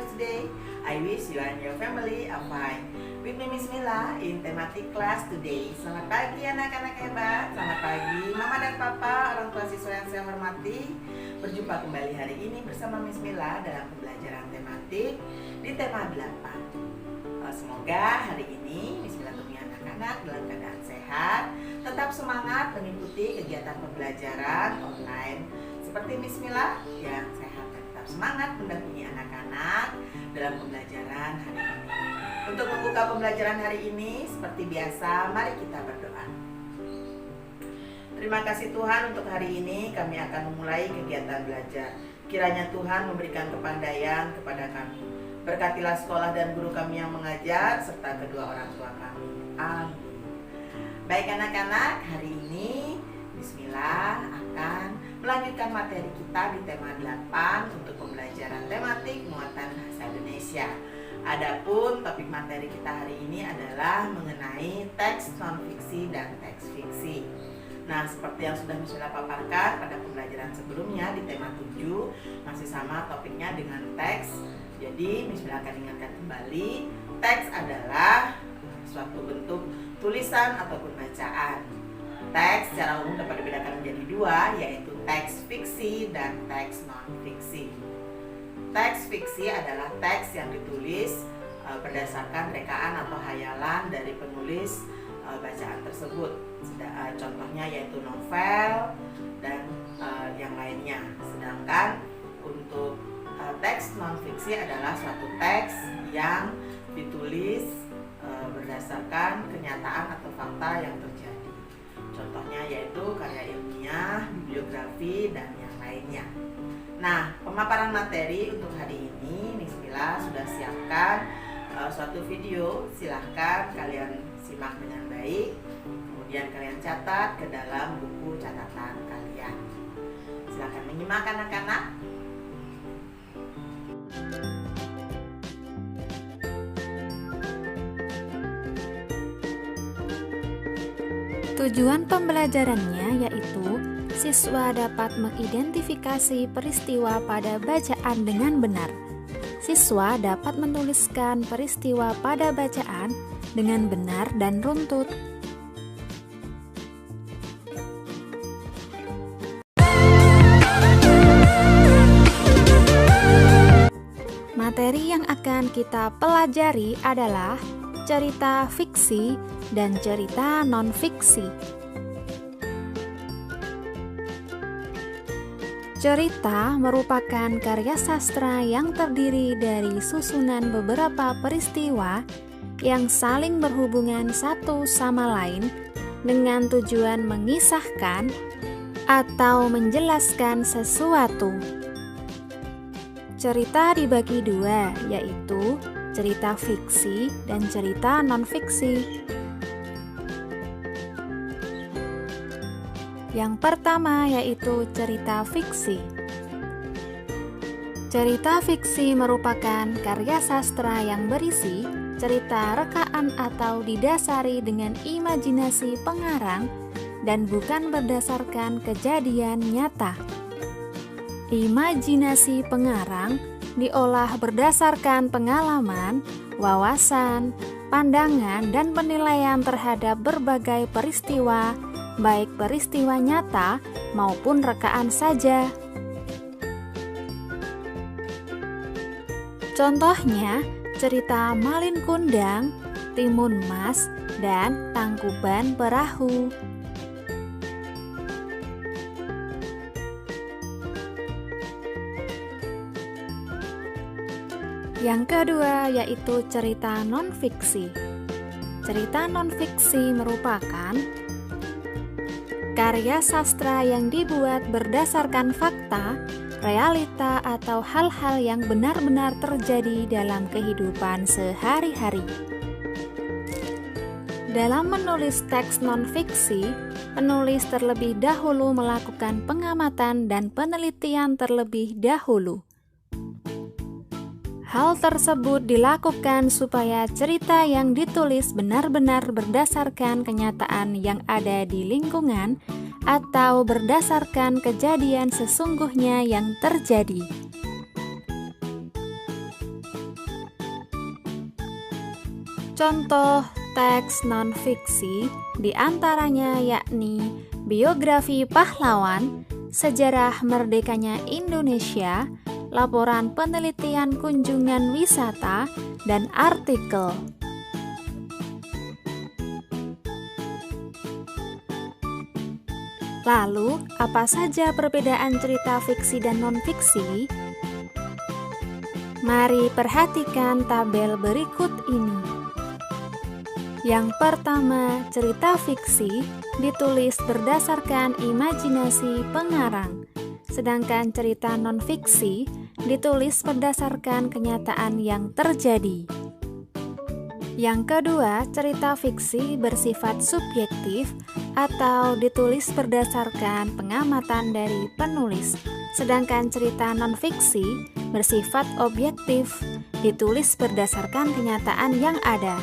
here today. I wish you and your family are fine. With me Miss Mila in thematic class today. Selamat pagi anak-anak hebat. Selamat pagi Mama dan Papa, orang tua siswa yang saya hormati. Berjumpa kembali hari ini bersama Miss Mila dalam pembelajaran tematik di tema 8. Semoga hari ini Miss Mila temui anak-anak dalam keadaan sehat, tetap semangat mengikuti kegiatan pembelajaran online seperti Miss Mila yang sehat dan tetap semangat mendampingi anak-anak dalam pembelajaran hari ini. Untuk membuka pembelajaran hari ini, seperti biasa, mari kita berdoa. Terima kasih Tuhan, untuk hari ini kami akan memulai kegiatan belajar. Kiranya Tuhan memberikan kepandaian kepada kami. Berkatilah sekolah dan guru kami yang mengajar, serta kedua orang tua kami. Amin. Baik anak-anak, hari ini Bismillah akan melanjutkan materi kita di tema 8 untuk pembelajaran tematik muatan bahasa Indonesia. Adapun topik materi kita hari ini adalah mengenai teks non-fiksi dan teks fiksi. Nah, seperti yang sudah Bismillah paparkan pada pembelajaran sebelumnya di tema 7, masih sama topiknya dengan teks. Jadi Bismillah akan ingatkan kembali, teks adalah suatu bentuk tulisan ataupun bacaan. Teks secara umum dapat dibedakan menjadi dua, yaitu teks fiksi dan teks non-fiksi. Teks fiksi adalah teks yang ditulis berdasarkan rekaan atau hayalan dari penulis bacaan tersebut. Contohnya yaitu novel dan yang lainnya. Sedangkan untuk teks non-fiksi adalah suatu teks yang ditulis berdasarkan kenyataan atau fakta yang terjadi. Contohnya yaitu karya ilmiah, bibliografi, dan yang lainnya. Nah, pemaparan materi untuk hari ini Miss Mila sudah siapkan suatu video. Silahkan kalian simak dengan baik, kemudian kalian catat ke dalam buku catatan kalian. Silahkan menyimak anak-anak. Tujuan pembelajarannya yaitu siswa dapat mengidentifikasi peristiwa pada bacaan dengan benar. Siswa dapat menuliskan peristiwa pada bacaan dengan benar dan runtut. Materi yang akan kita pelajari adalah cerita fiksi dan cerita non-fiksi. Cerita merupakan karya sastra yang terdiri dari susunan beberapa peristiwa yang saling berhubungan satu sama lain dengan tujuan mengisahkan atau menjelaskan sesuatu. Cerita dibagi dua, yaitu cerita fiksi dan cerita non-fiksi. Yang pertama yaitu cerita fiksi. Cerita fiksi merupakan karya sastra yang berisi cerita rekaan atau didasari dengan imajinasi pengarang dan bukan berdasarkan kejadian nyata. Imajinasi pengarang diolah berdasarkan pengalaman, wawasan, pandangan, dan penilaian terhadap berbagai peristiwa, baik peristiwa nyata maupun rekaan saja. Contohnya, cerita Malin Kundang, Timun Mas, dan Tangkuban Perahu. Yang kedua yaitu cerita non-fiksi. Cerita non-fiksi merupakan karya sastra yang dibuat berdasarkan fakta, realita, atau hal-hal yang benar-benar terjadi dalam kehidupan sehari-hari. Dalam menulis teks non-fiksi, penulis terlebih dahulu melakukan pengamatan dan penelitian terlebih dahulu. Hal tersebut dilakukan supaya cerita yang ditulis benar-benar berdasarkan kenyataan yang ada di lingkungan atau berdasarkan kejadian sesungguhnya yang terjadi. Contoh teks non-fiksi diantaranya yakni biografi pahlawan, sejarah merdekanya Indonesia, laporan penelitian kunjungan wisata, dan artikel. Lalu, apa saja perbedaan cerita fiksi dan non-fiksi? Mari perhatikan tabel berikut ini. Yang pertama, cerita fiksi ditulis berdasarkan imajinasi pengarang, sedangkan cerita non-fiksi ditulis berdasarkan kenyataan yang terjadi. Yang kedua, cerita fiksi bersifat subjektif atau ditulis berdasarkan pengamatan dari penulis, sedangkan cerita non-fiksi bersifat objektif, ditulis berdasarkan kenyataan yang ada.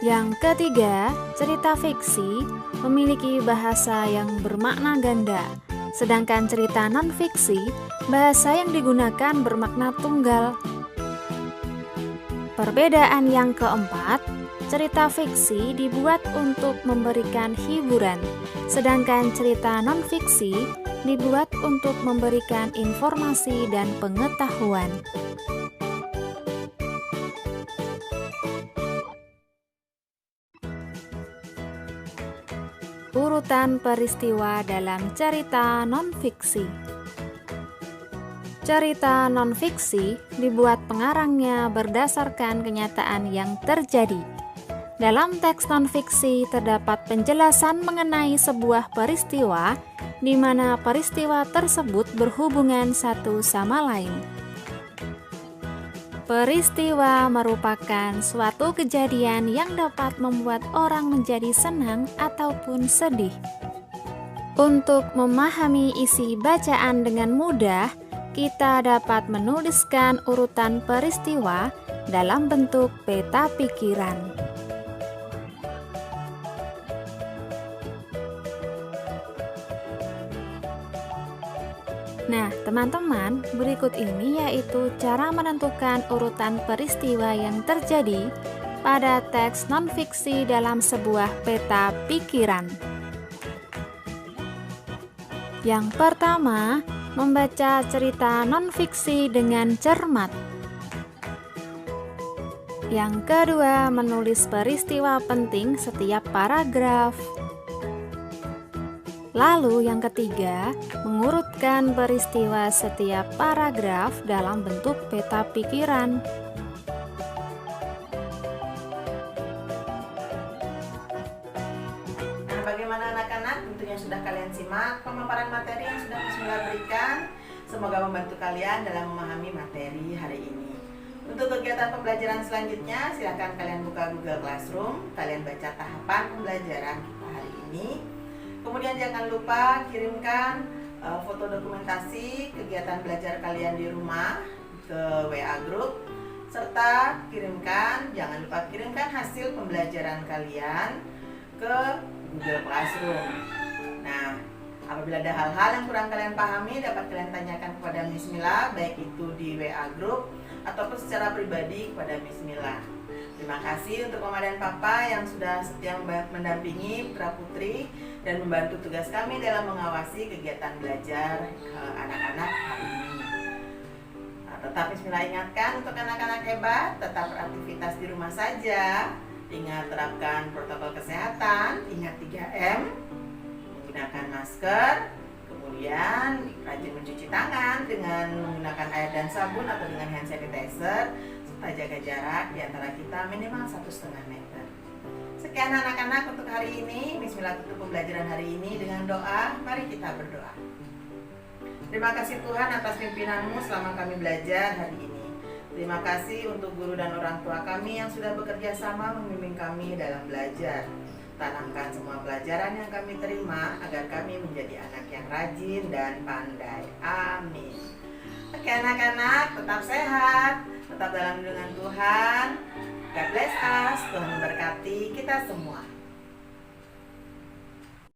Yang ketiga, cerita fiksi memiliki bahasa yang bermakna ganda, sedangkan cerita non-fiksi bahasa yang digunakan bermakna tunggal. Perbedaan yang keempat, cerita fiksi dibuat untuk memberikan hiburan, sedangkan cerita non-fiksi dibuat untuk memberikan informasi dan pengetahuan. Urutan peristiwa dalam cerita non-fiksi. Cerita non-fiksi dibuat pengarangnya berdasarkan kenyataan yang terjadi. Dalam teks non-fiksi terdapat penjelasan mengenai sebuah peristiwa di mana peristiwa tersebut berhubungan satu sama lain. Peristiwa merupakan suatu kejadian yang dapat membuat orang menjadi senang ataupun sedih. Untuk memahami isi bacaan dengan mudah, kita dapat menuliskan urutan peristiwa dalam bentuk peta pikiran. Nah, teman-teman, berikut ini yaitu cara menentukan urutan peristiwa yang terjadi pada teks non-fiksi dalam sebuah peta pikiran. Yang pertama, membaca cerita non-fiksi dengan cermat. Yang kedua, menulis peristiwa penting setiap paragraf. Lalu yang ketiga, mengurutkan peristiwa setiap paragraf dalam bentuk peta pikiran. Nah, bagaimana anak-anak? Tentunya sudah kalian simak pemaparan materi yang sudah Bismillah berikan. Semoga membantu kalian dalam memahami materi hari ini. Untuk kegiatan pembelajaran selanjutnya, silakan kalian buka Google Classroom, kalian baca tahapan pembelajaran kita hari ini. Kemudian jangan lupa kirimkan foto dokumentasi kegiatan belajar kalian di rumah ke WA Group, serta jangan lupa kirimkan hasil pembelajaran kalian ke Google Classroom. Nah, apabila ada hal-hal yang kurang kalian pahami, dapat kalian tanyakan kepada Miss Mila, baik itu di WA Group ataupun secara pribadi kepada Miss Mila. Terima kasih untuk Mama dan Papa yang sudah setia mendampingi putra putri dan membantu tugas kami dalam mengawasi kegiatan belajar anak-anak hari ini. Tetap Bismillah ingatkan untuk anak-anak hebat, tetap beraktivitas di rumah saja. Ingat terapkan protokol kesehatan, ingat 3M, menggunakan masker, kemudian rajin mencuci tangan dengan menggunakan air dan sabun atau dengan hand sanitizer, serta jaga jarak di antara kita minimal 1,5 meter. Sekian anak-anak untuk hari ini. Bismillah tutup pembelajaran hari ini dengan doa. Mari kita berdoa. Terima kasih Tuhan atas pimpinanmu selama kami belajar hari ini. Terima kasih untuk guru dan orang tua kami yang sudah bekerja sama membimbing kami dalam belajar. Tanamkan semua pelajaran yang kami terima agar kami menjadi anak yang rajin dan pandai. Amin. Oke anak-anak, tetap sehat, tetap dalam lindungan Tuhan. God bless us. Tuhan memberkati kita semua.